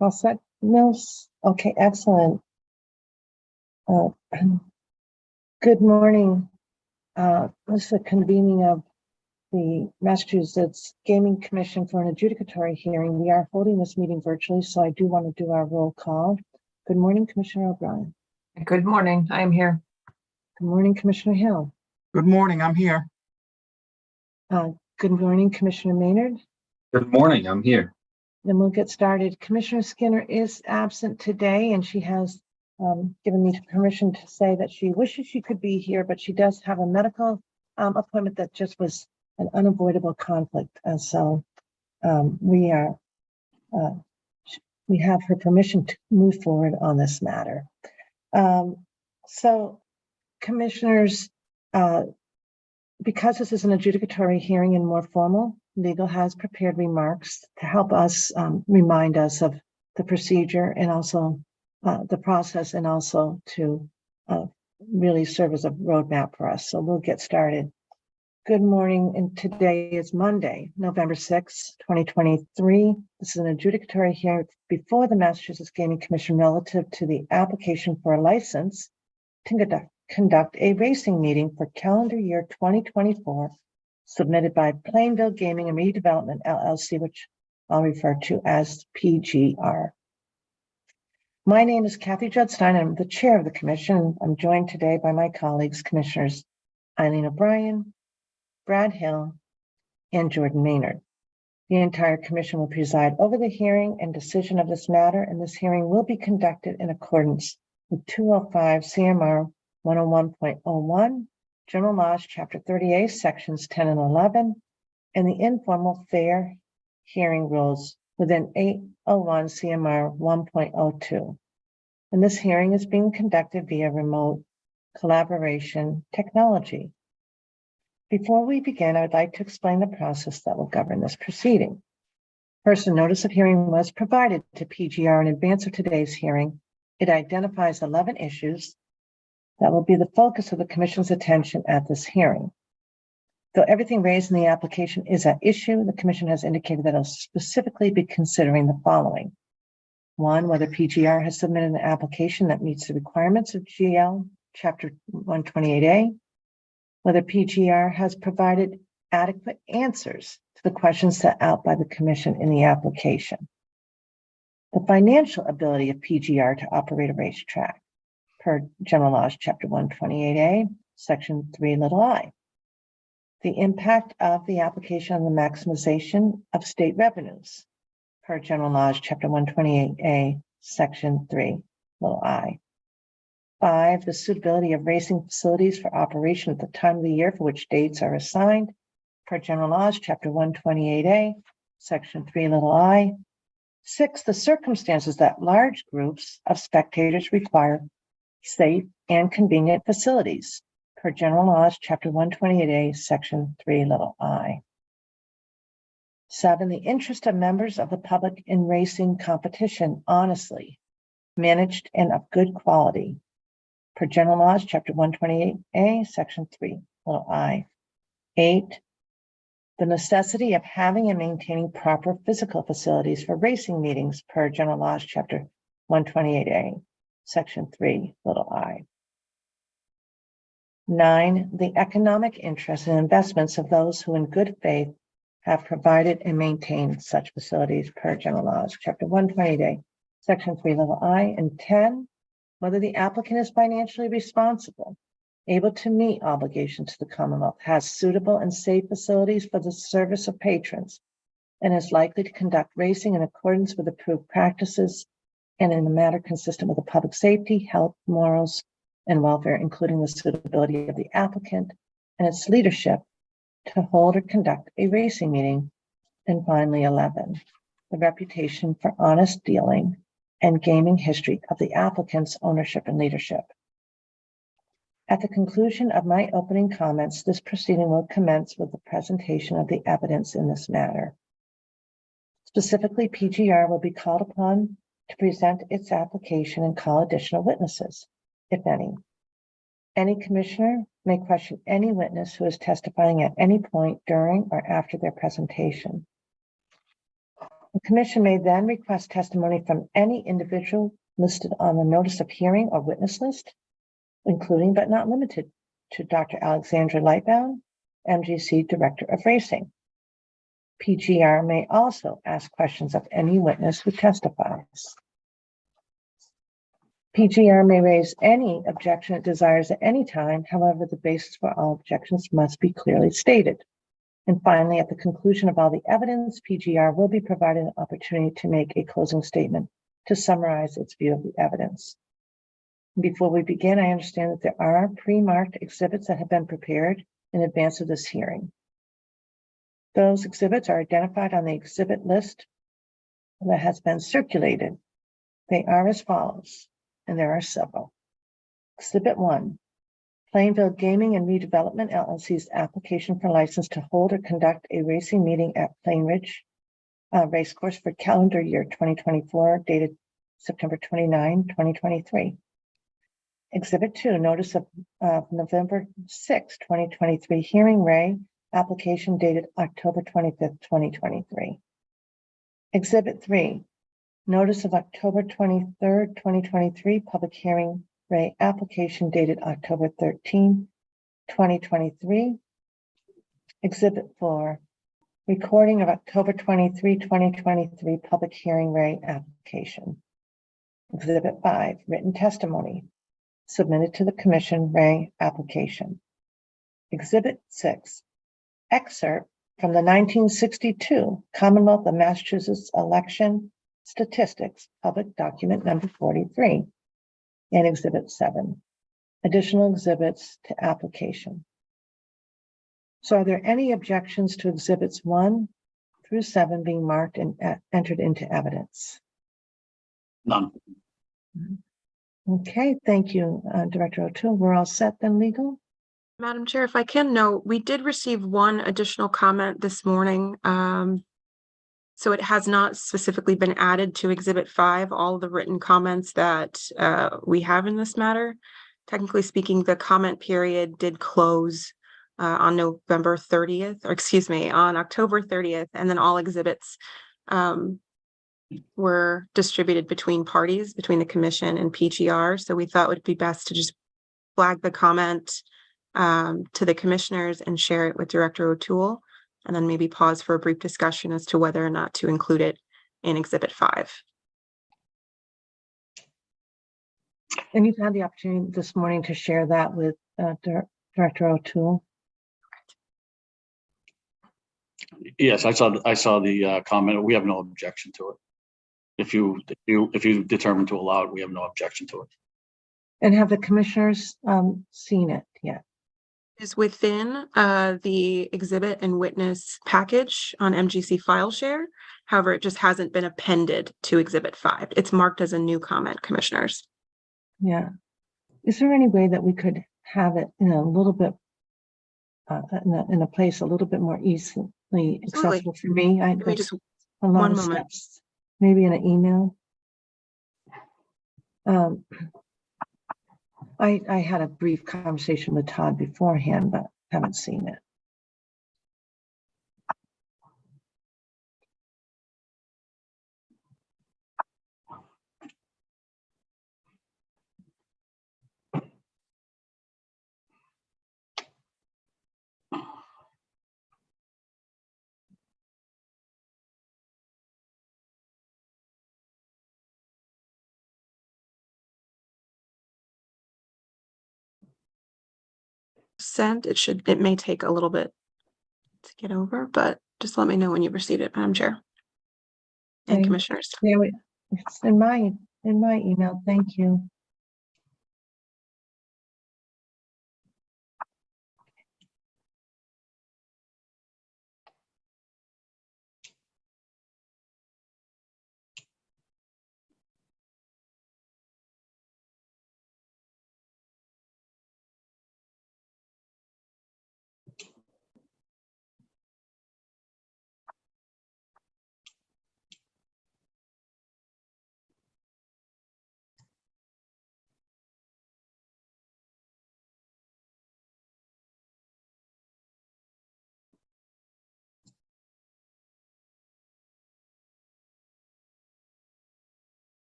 All set, Mills? Okay, excellent. Good morning. This is a convening of the Massachusetts Gaming Commission for an adjudicatory hearing. We are holding this meeting virtually, so I do want to do our roll call. Good morning, Commissioner O'Brien. Good morning, I'm here. Good morning, Commissioner Hill. Good morning, I'm here. Good morning, Commissioner Maynard. Good morning, I'm here. Then we'll get started. Commissioner Skinner is absent today, and she has given me permission to say that she wishes she could be here, but she does have a medical appointment that just was an unavoidable conflict. And so we have her permission to move forward on this matter. So commissioners, because this is an adjudicatory hearing and more formal, legal has prepared remarks to help us remind us of the procedure and also the process, and also to really serve as a roadmap for us. So we'll get started. Good morning, and today is Monday, November 6, 2023. This is an adjudicatory hearing before the Massachusetts Gaming Commission relative to the application for a license to conduct a racing meeting for calendar year 2024, submitted by Plainville Gaming and Redevelopment, LLC, which I'll refer to as PGR. My name is Kathy Judstein. I'm the chair of the commission. I'm joined today by my colleagues, Commissioners Eileen O'Brien, Brad Hill, and Jordan Maynard. The entire commission will preside over the hearing and decision of this matter, and this hearing will be conducted in accordance with 205 CMR 101.01, General Laws, Chapter 38, Sections 10 and 11, and the informal fair hearing rules within 801 CMR 1.02. And this hearing is being conducted via remote collaboration technology. Before we begin, I would like to explain the process that will govern this proceeding. First, a notice of hearing was provided to PGR in advance of today's hearing. It identifies 11 issues that will be the focus of the Commission's attention at this hearing. Though everything raised in the application is at issue, the Commission has indicated that it will specifically be considering the following. 1, whether PGR has submitted an application that meets the requirements of GL Chapter 128A, whether PGR has provided adequate answers to the questions set out by the Commission in the application. The financial ability of PGR to operate a racetrack per General Laws, Chapter 128A, Section 3(i). The impact of the application on the maximization of state revenues per General Laws, Chapter 128A, Section 3(i). 5, the suitability of racing facilities for operation at the time of the year for which dates are assigned per General Laws, Chapter 128A, Section 3(i). 6, the circumstances that large groups of spectators require safe and convenient facilities per General Laws, Chapter 128A, Section 3(i). 7, the interest of members of the public in racing competition honestly managed and of good quality per General Laws, Chapter 128A, Section 3(i). 8, the necessity of having and maintaining proper physical facilities for racing meetings per General Laws, Chapter 128A, Section 3(i). 9, the economic interests and investments of those who in good faith have provided and maintained such facilities per General Laws, Chapter 128A, Section 3(i). And 10, whether the applicant is financially responsible, able to meet obligations to the Commonwealth, has suitable and safe facilities for the service of patrons, and is likely to conduct racing in accordance with approved practices and in a manner consistent with the public safety, health, morals, and welfare, including the suitability of the applicant and its leadership to hold or conduct a racing meeting. And finally, 11, the reputation for honest dealing and gaming history of the applicant's ownership and leadership. At the conclusion of my opening comments, this proceeding will commence with the presentation of the evidence in this matter. Specifically, PGR will be called upon to present its application and call additional witnesses, if any. Any commissioner may question any witness who is testifying at any point during or after their presentation. The commission may then request testimony from any individual listed on the notice of hearing or witness list, including but not limited to Dr. Alexandra Lightbound, MGC Director of Racing. PGR may also ask questions of any witness who testifies. PGR may raise any objection it desires at any time. However, the basis for all objections must be clearly stated. And finally, at the conclusion of all the evidence, PGR will be provided an opportunity to make a closing statement to summarize its view of the evidence. Before we begin, I understand that there are pre-marked exhibits that have been prepared in advance of this hearing. Those exhibits are identified on the exhibit list that has been circulated. They are as follows, and there are several. Exhibit 1, Plainville Gaming and Redevelopment LLC's application for license to hold or conduct a racing meeting at Plainridge Racecourse for calendar year 2024, dated September 29, 2023. Exhibit 2, notice of November 6, 2023, hearing Ray, application dated October 25th, 2023. Exhibit 3, notice of October 23rd, 2023, public hearing Ray, application dated October 13, 2023. Exhibit 4, recording of October 23, 2023, public hearing Ray, application. Exhibit 5, written testimony submitted to the commission Ray, application. Exhibit 6, excerpt from the 1962 Commonwealth of Massachusetts election statistics, public document number 43, and Exhibit 7, additional exhibits to application. So are there any objections to exhibits 1 through 7 being marked and entered into evidence? None. Okay, thank you, Director O'Toole. We're all set then, legal? Madam Chair, if I can note, we did receive one additional comment this morning. So it has not specifically been added to Exhibit 5, all the written comments that we have in this matter. Technically speaking, the comment period did close on November 30th, or excuse me, on October 30th, and then all exhibits were distributed between parties, between the commission and PGR. So we thought it would be best to just flag the comment to the commissioners and share it with Director O'Toole, and then maybe pause for a brief discussion as to whether or not to include it in Exhibit 5. And you've had the opportunity this morning to share that with Director O'Toole. Yes, I saw the comment. We have no objection to it. If you determine to allow it, we have no objection to it. And have the commissioners seen it yet? Is within the exhibit and witness package on MGC file share. However, it just hasn't been appended to Exhibit 5. It's marked as a new comment, commissioners. Yeah. Is there any way that we could have it in a little bit in a place a little bit more easily accessible for me? Let me just a lot one of moment. steps. Maybe in an email. I had a brief conversation with Todd beforehand, but haven't seen it. Sent. It may take a little bit to get over, but just let me know when you receive it, Madam Chair and Okay. commissioners. Yeah, it's in my email. Thank you.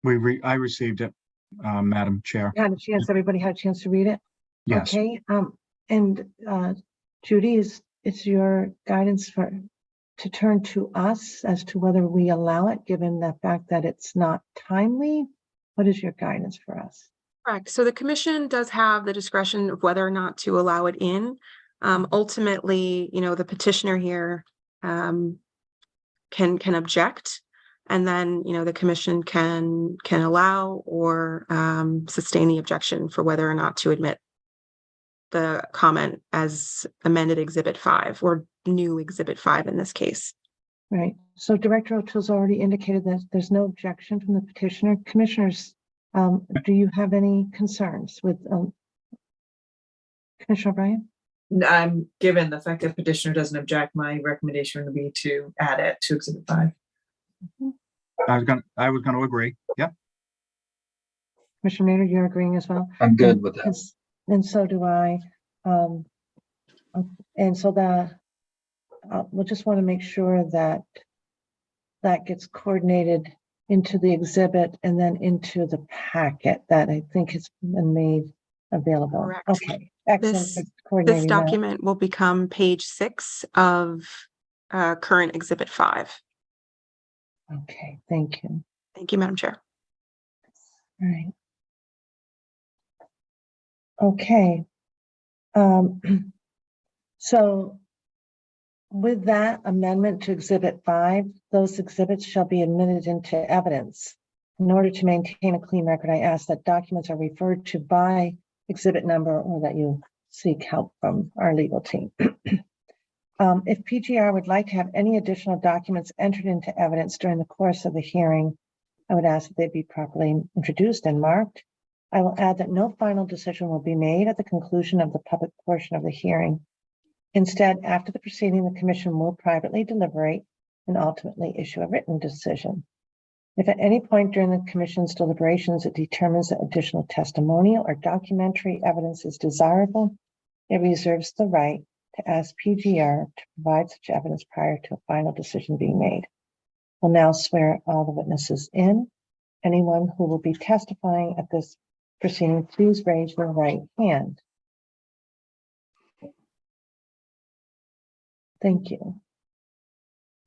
I received it, Madam Chair. Had a chance, everybody had a chance to read it? Yes. Okay, and Judy, it's your guidance to turn to us as to whether we allow it, given the fact that it's not timely? What is your guidance for us? Correct. So the commission does have the discretion of whether or not to allow it in. Ultimately, the petitioner here can object, and then the commission can allow or sustain the objection for whether or not to admit the comment as amended Exhibit 5 or new Exhibit 5 in this case. Right. So Director O'Toole's already indicated that there's no objection from the petitioner. Commissioners, do you have any concerns with Commissioner O'Brien? Given the fact that petitioner doesn't object, my recommendation would be to add it to Exhibit 5. I was gonna agree. Yep. Commissioner Maynard, you're agreeing as well? I'm good with that. And so do I. And so we'll just want to make sure that that gets coordinated into the exhibit and then into the packet that I think has been made available. Correct. Okay, excellent. This for coordinating that. document will become page 6 of current Exhibit 5. Okay, thank you. Thank you, Madam Chair. All right. Okay. So with that amendment to Exhibit 5, those exhibits shall be admitted into evidence. In order to maintain a clean record, I ask that documents are referred to by exhibit number or that you seek help from our legal team. If PGR would like to have any additional documents entered into evidence during the course of the hearing, I would ask that they be properly introduced and marked. I will add that no final decision will be made at the conclusion of the public portion of the hearing. Instead, after the proceeding, the commission will privately deliberate and ultimately issue a written decision. If at any point during the commission's deliberations it determines that additional testimonial or documentary evidence is desirable, it reserves the right to ask PGR to provide such evidence prior to a final decision being made. We'll now swear all the witnesses in. Anyone who will be testifying at this proceeding, please raise your right hand. Thank you.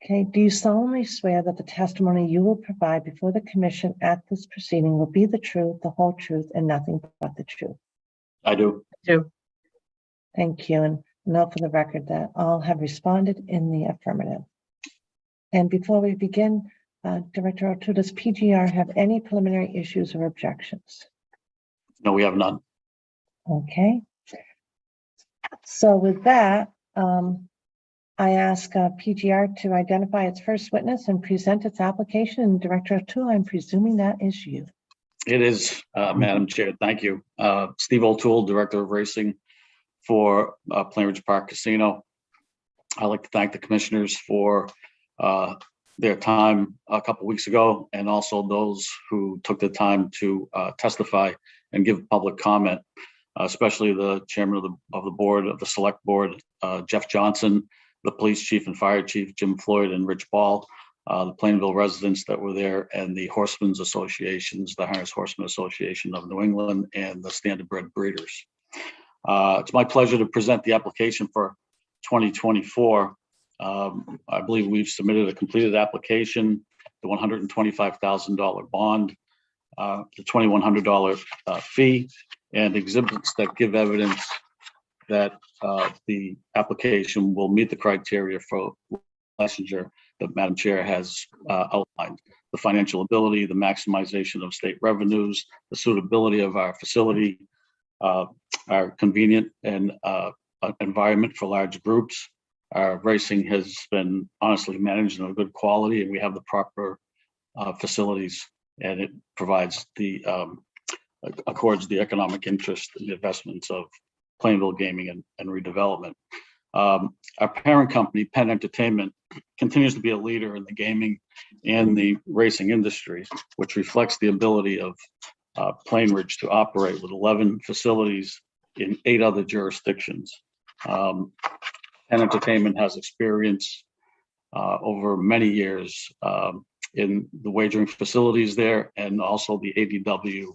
Okay, do you solemnly swear that the testimony you will provide before the commission at this proceeding will be the truth, the whole truth, and nothing but the truth? I do. Thank you. And note for the record that all have responded in the affirmative. And before we begin, Director O'Toole, does PGR have any preliminary issues or objections? No, we have none. Okay. So with that, I ask PGR to identify its first witness and present its application. And Director O'Toole, I'm presuming that is you. It is, Madam Chair. Thank you. Steve O'Toole, Director of Racing for Plainridge Park Casino. I'd like to thank the commissioners for their time a couple weeks ago, and also those who took the time to testify and give public comment, especially the chairman of the board of the select board, Jeff Johnson, the police chief and fire chief, Jim Floyd and Rich Ball, the Plainville residents that were there, and the horsemen's associations, the Harness Horsemen Association of New England and the Standardbred Breeders. It's my pleasure to present the application for 2024. I believe we've submitted a completed application, the $125,000 bond, the $2,100 fee, and exhibits that give evidence that the application will meet the criteria for licensure that Madam Chair has outlined. The financial ability, the maximization of state revenues, the suitability of our facility, our convenient and environment for large groups. Our racing has been honestly managed in a good quality, and we have the proper facilities, and it provides the accords the economic interest and the investments of Plainville Gaming and Redevelopment. Our parent company, Penn Entertainment, continues to be a leader in the gaming and the racing industry, which reflects the ability of Plainridge to operate with 11 facilities in 8 other jurisdictions. Penn Entertainment has experience over many years in the wagering facilities there, and also the ADW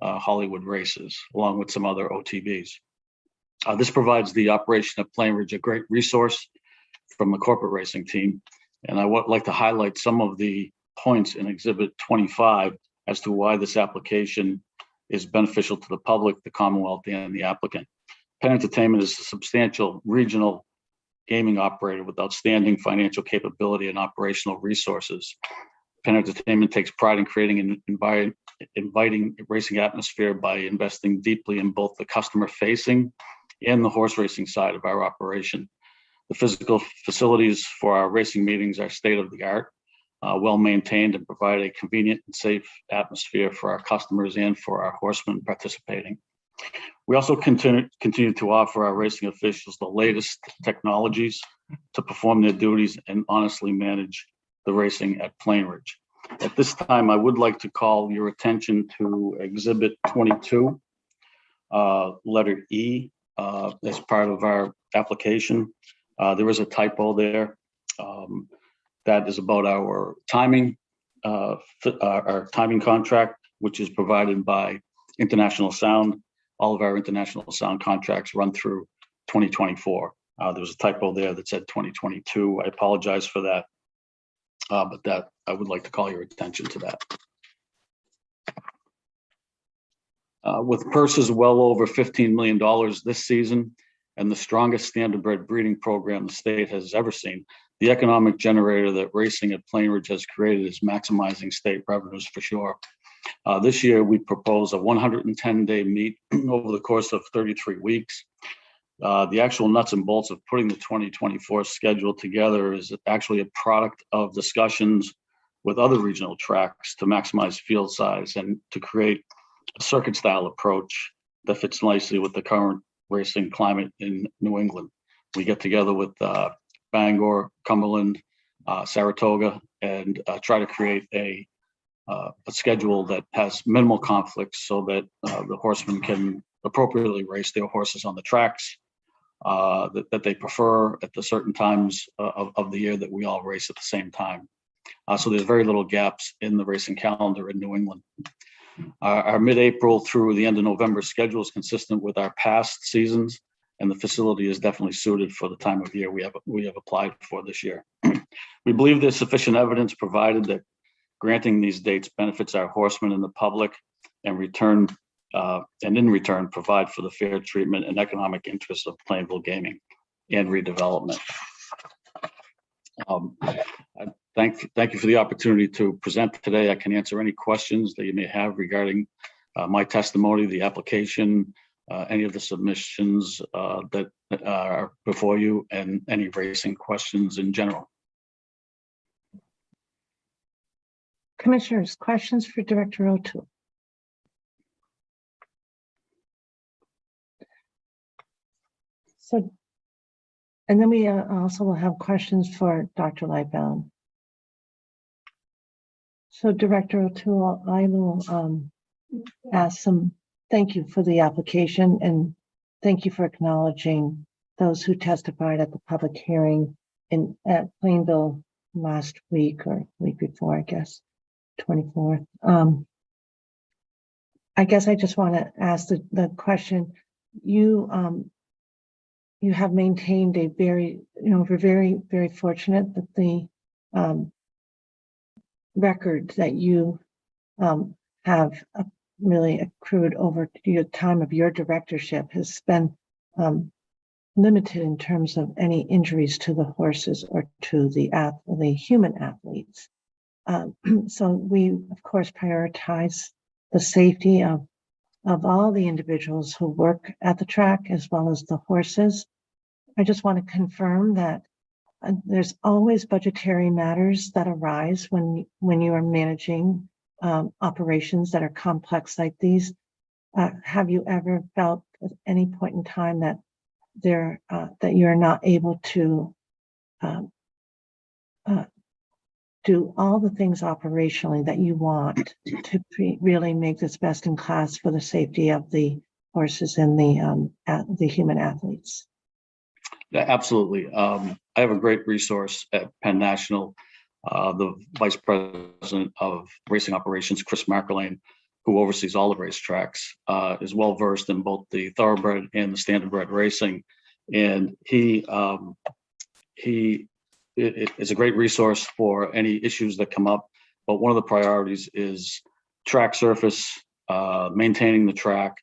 Hollywood races, along with some other OTBs. This provides the operation of Plainridge a great resource from the corporate racing team. And I would like to highlight some of the points in Exhibit 25 as to why this application is beneficial to the public, the Commonwealth, and the applicant. Penn Entertainment is a substantial regional gaming operator with outstanding financial capability and operational resources. Penn Entertainment takes pride in creating an inviting racing atmosphere by investing deeply in both the customer-facing and the horse racing side of our operation. The physical facilities for our racing meetings are state-of-the-art, well-maintained, and provide a convenient and safe atmosphere for our customers and for our horsemen participating. We also continue to offer our racing officials the latest technologies to perform their duties and honestly manage the racing at Plainridge. At this time, I would like to call your attention to Exhibit 22, letter E, as part of our application. There is a typo there. That is about our timing contract, which is provided by International Sound. All of our International Sound contracts run through 2024. There was a typo there that said 2022. I apologize for that, but that I would like to call your attention to that. With purses well over $15 million this season and the strongest standardbred breeding program the state has ever seen, the economic generator that racing at Plainridge has created is maximizing state revenues for sure. This year, we propose a 110-day meet over the course of 33 weeks. The actual nuts and bolts of putting the 2024 schedule together is actually a product of discussions with other regional tracks to maximize field size and to create a circuit-style approach that fits nicely with the current racing climate in New England. We get together with Bangor, Cumberland, Saratoga, and try to create a schedule that has minimal conflicts so that the horsemen can appropriately race their horses on the tracks that they prefer at the certain times of the year that we all race at the same time. So there's very little gaps in the racing calendar in New England. Our mid-April through the end of November schedule is consistent with our past seasons, and the facility is definitely suited for the time of year we have applied for this year. We believe there's sufficient evidence provided that granting these dates benefits our horsemen and the public, and in return provide for the fair treatment and economic interests of Plainville gaming and redevelopment. Thank you for the opportunity to present today. I can answer any questions that you may have regarding my testimony, the application, any of the submissions that are before you, and any racing questions in general. Commissioners, questions for Director O'Toole? So, and then we also will have questions for Dr. Lightbound. So Director O'Toole, I will ask thank you for the application, and thank you for acknowledging those who testified at the public hearing at Plainville last week or week before, I guess, 24th. I guess I just want to ask the question. You have maintained a very, we're very, very fortunate that the record that you have really accrued over your time of your directorship has been limited in terms of any injuries to the horses or to the human athletes. So we, of course, prioritize the safety of all the individuals who work at the track as well as the horses. I just want to confirm that there's always budgetary matters that arise when you are managing operations that are complex like these. Have you ever felt at any point in time that that you're not able to do all the things operationally that you want to really make this best in class for the safety of the horses and the human athletes? Yeah, absolutely. I have a great resource at Penn National the Vice President of Racing Operations, Chris Marcolane, who oversees all the racetracks, is well versed in both the thoroughbred and the standardbred racing, and he is a great resource for any issues that come up. But one of the priorities is track surface, maintaining the track,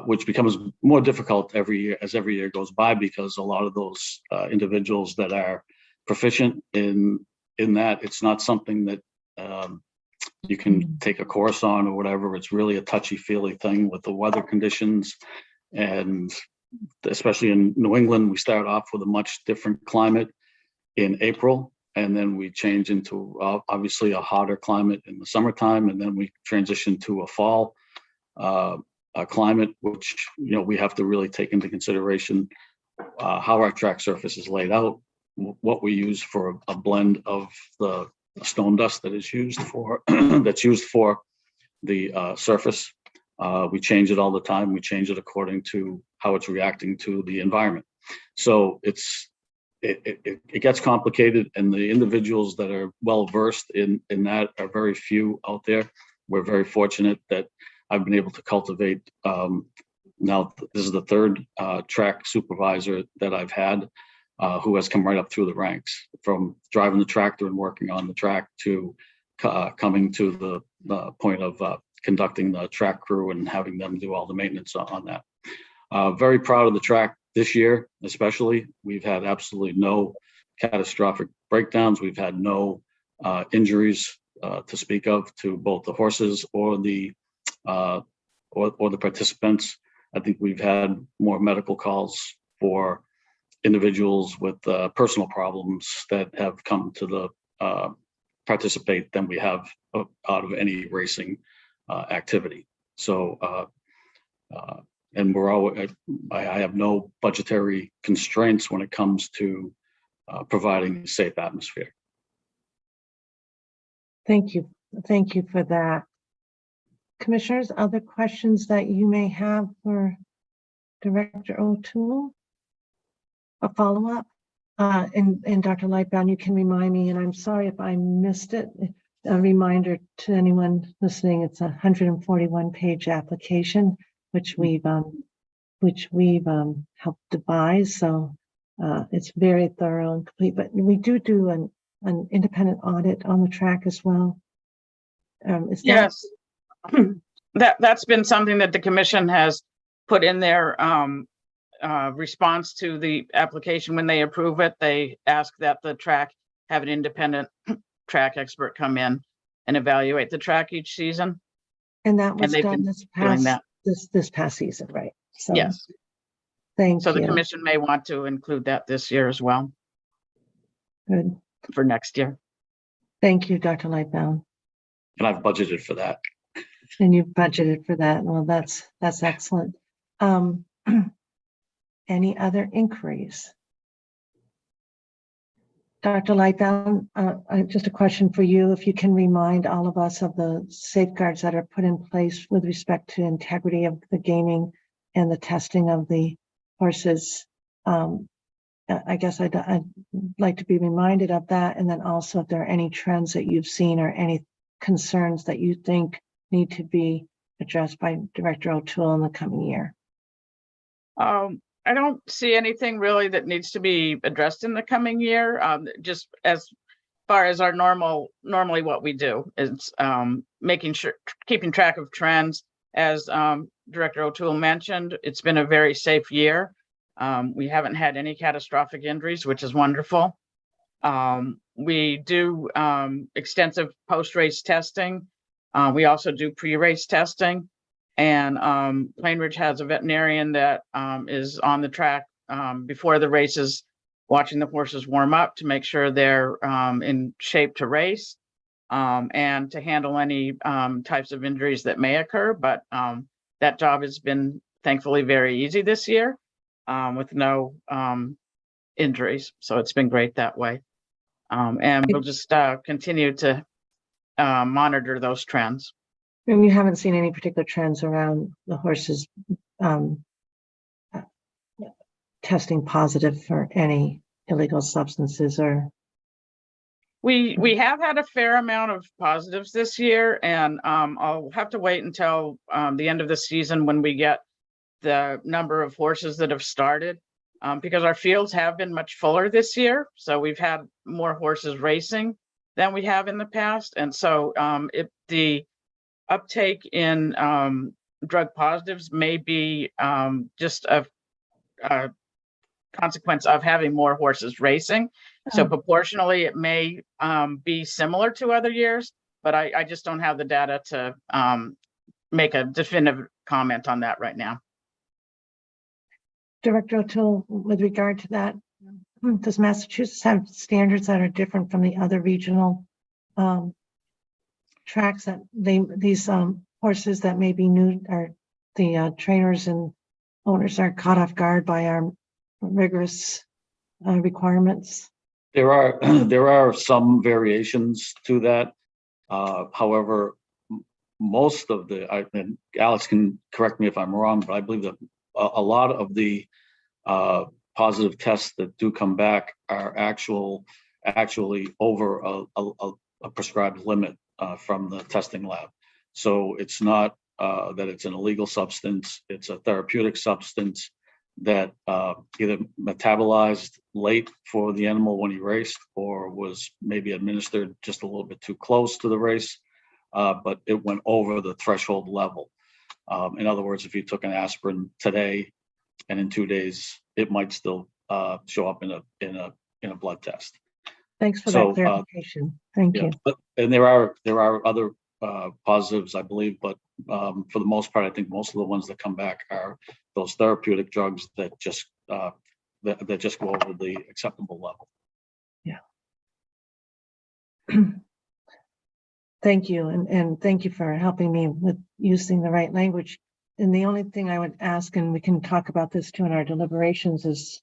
which becomes more difficult every year as every year goes by, because a lot of those individuals that are proficient in that, it's not something that you can take a course on or whatever. It's really a touchy-feely thing with the weather conditions, and especially in New England, we start off with a much different climate in April, and then we change into obviously a hotter climate in the summertime, and then we transition to a fall climate, which we have to really take into consideration how our track surface is laid out, what we use for a blend of the stone dust that is used for that's used for the surface. We change it all the time. We change it according to how it's reacting to the environment. So it gets complicated, and the individuals that are well versed in that are very few out there. We're very fortunate that I've been able to cultivate. Now this is the third track supervisor that I've had who has come right up through the ranks, from driving the tractor and working on the track to coming to the point of conducting the track crew and having them do all the maintenance on that. Very proud of the track this year, especially. We've had absolutely no catastrophic breakdowns. We've had no injuries to speak of to both the horses or the participants. I think we've had more medical calls for individuals with personal problems that have come to the participate than we have out of any racing activity. So, and we're always, I have no budgetary constraints when it comes to providing a safe atmosphere. Thank you. Thank you for that. Commissioners, other questions that you may have for Director O'Toole? A follow-up? And Dr. Lightbound, you can remind me, and I'm sorry if I missed it. A reminder to anyone listening, it's a 141-page application, which we've helped devise. So it's very thorough and complete, but we do an independent audit on the track as well. Yes, that's been something that the commission has put in their response to the application. When they approve it, they ask that the track have an independent track expert come in and evaluate the track each season. And that was they've done been this past season, right? So, yes. Thank So you. the commission may want to include that this year as well Good. for next year. Thank you, Dr. Lightbound. And I've budgeted for that. And you've budgeted for that. Well, that's excellent. Any other inquiries? Dr. Lightbound, just a question for you. If you can remind all of us of the safeguards that are put in place with respect to integrity of the gaming and the testing of the horses. I guess I'd like to be reminded of that. And then also if there are any trends that you've seen or any concerns that you think need to be addressed by Director O'Toole in the coming year. I don't see anything really that needs to be addressed in the coming year. Just as far as our normally what we do is keeping track of trends. As Director O'Toole mentioned, it's been a very safe year. We haven't had any catastrophic injuries, which is wonderful. We do extensive post-race testing. We also do pre-race testing. And Plainridge has a veterinarian that is on the track before the races, watching the horses warm up to make sure they're in shape to race and to handle any types of injuries that may occur. But that job has been thankfully very easy this year with no injuries. So it's been great that way. And we'll just continue to monitor those trends. And you haven't seen any particular trends around the horses testing positive for any illegal substances or We have had a fair amount of positives this year, and I'll have to wait until the end of the season when we get the number of horses that have started, because our fields have been much fuller this year. So we've had more horses racing than we have in the past. And so the uptake in drug positives may be just a consequence of having more horses racing. So Oh. proportionally, it may be similar to other years, but I just don't have the data to make a definitive comment on that right now. Director O'Toole, with regard to that, does Massachusetts have standards that are different from the other regional tracks that these horses that may be new, or the trainers and owners are caught off guard by our rigorous requirements? There are some variations to that. However, most of and Alex can correct me if I'm wrong, but I believe that a lot of the positive tests that do come back are actually over a prescribed limit from the testing lab. So it's not that it's an illegal substance, it's a therapeutic substance that either metabolized late for the animal when he raced, or was maybe administered just a little bit too close to the race, but it went over the threshold level. In other words, if you took an aspirin today and in 2 days, it might still show up in a blood test. Thanks for So, that clarification. Thank you. And there are other positives, I believe, but for the most part, I think most of the ones that come back are those therapeutic drugs that just that just go over the acceptable level. Yeah. Thank you, and thank you for helping me with using the right language. And the only thing I would ask, and we can talk about this too in our deliberations, is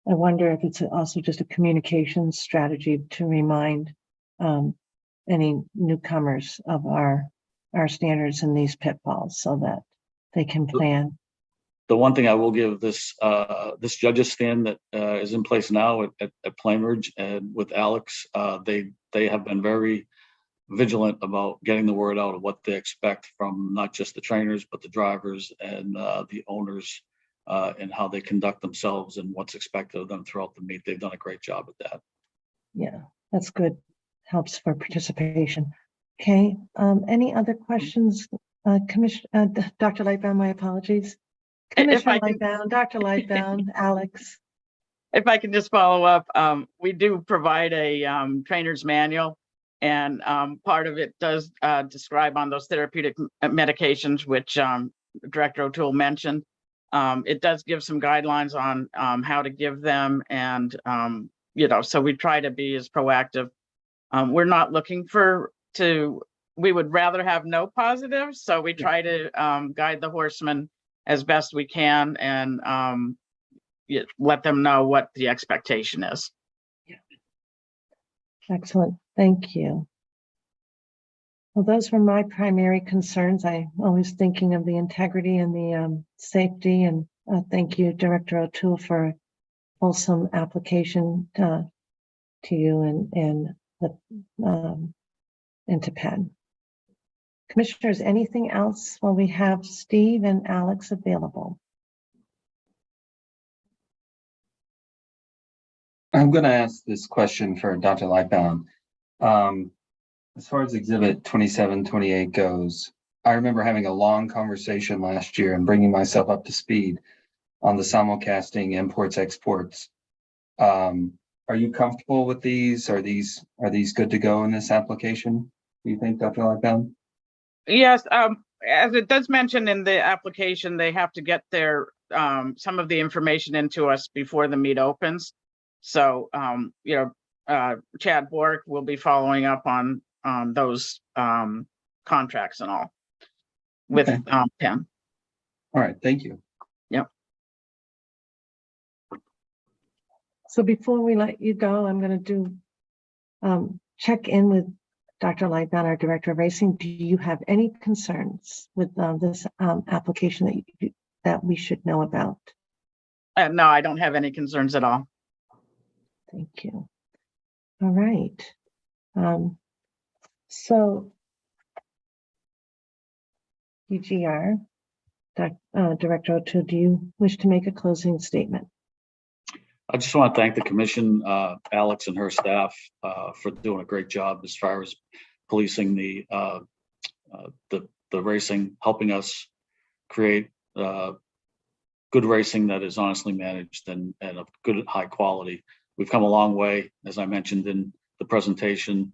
I wonder if it's also just a communications strategy to remind any newcomers of our standards and these pitfalls so that they can plan. The one thing I will give this judges stand that is in place now at Plainville and with Alex, they have been very vigilant about getting the word out of what they expect from not just the trainers, but the drivers and the owners, and how they conduct themselves and what's expected of them throughout the meet. They've done a great job at that. Yeah, that's good. Helps for participation. Okay, any other questions? Commissioner, Dr. Lightbound, my apologies. Commissioner Lightbound, Dr. Lightbound, Alex. If I can just follow up, we do provide a trainer's manual, and part of it does describe on those therapeutic medications, which Director O'Toole mentioned. It does give some guidelines on how to give them, and so we try to be as proactive. We're not looking we would rather have no positives, so we try to guide the horsemen as best we can, and let them know what the expectation is. Excellent, thank you. Well, those were my primary concerns. I'm always thinking of the integrity and the safety, and thank you, Director O'Toole, for a wholesome application to you and to Penn. Commissioners, anything else while we have Steve and Alex available? I'm going to ask this question for Dr. Lightbound. As far as Exhibit 2728 goes, I remember having a long conversation last year and bringing myself up to speed on the simulcasting imports, exports. Are you comfortable with these? Are these good to go in this application? Do you think, Dr. Lightbound? Yes, as it does mention in the application, they have to get their some of the information into us before the meet opens. So, Chad Bork will be following up on those contracts and all with Penn. All right, thank you. Yep. So before we let you go, I'm going to do check in with Dr. Lightbound, our Director of Racing. Do you have any concerns with this application that we should know about? No, I don't have any concerns at all. Thank you. All right. So PGR, Director O'Toole, do you wish to make a closing statement? I just want to thank the commission, Alex and her staff, for doing a great job as far as policing the racing, helping us create good racing that is honestly managed and of good, high quality. We've come a long way, as I mentioned in the presentation.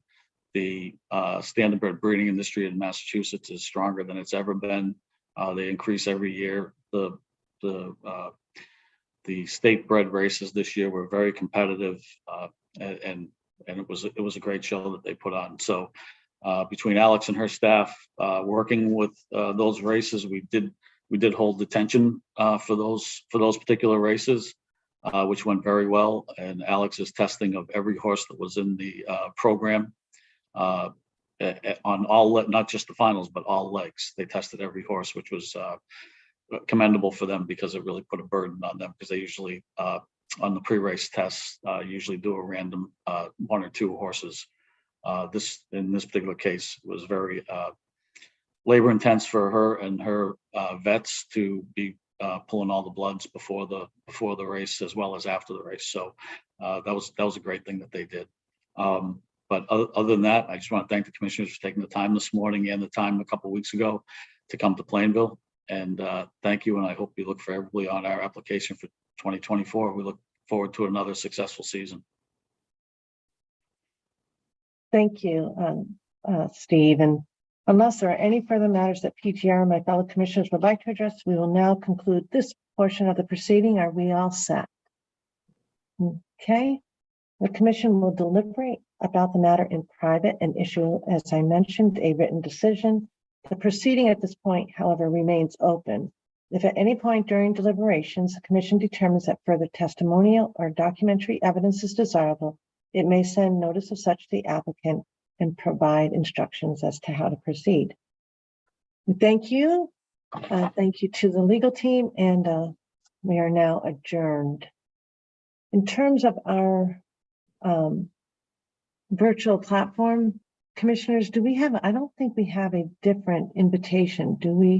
The standardbred breeding industry in Massachusetts is stronger than it's ever been. They increase every year. The state bred races this year were very competitive, and it was a great show that they put on. So between Alex and her staff working with those races, we did hold detention for those particular races, which went very well. And Alex's testing of every horse that was in the program on all, not just the finals, but all legs. They tested every horse, which was commendable for them because it really put a burden on them, because they usually on the pre-race tests usually do a random 1 or 2 horses. In this particular case was very labor intense for her and her vets to be pulling all the bloods before the race as well as after the race. So that was a great thing that they did. But other than that, I just want to thank the commissioners for taking the time this morning and the time a couple of weeks ago to come to Plainville. And thank you. And I hope you look favorably on our application for 2024. We look forward to another successful season. Thank you, Steve. And unless there are any further matters that PGR and my fellow commissioners would like to address, we will now conclude this portion of the proceeding. Are we all set? Okay. The commission will deliberate about the matter in private and issue, as I mentioned, a written decision. The proceeding at this point, however, remains open. If at any point during deliberations, the commission determines that further testimonial or documentary evidence is desirable, it may send notice of such to the applicant and provide instructions as to how to proceed. Thank you. Thank you to the legal team, and we are now adjourned. In terms of our virtual platform, commissioners, do we have, I don't think we have a different invitation, do we?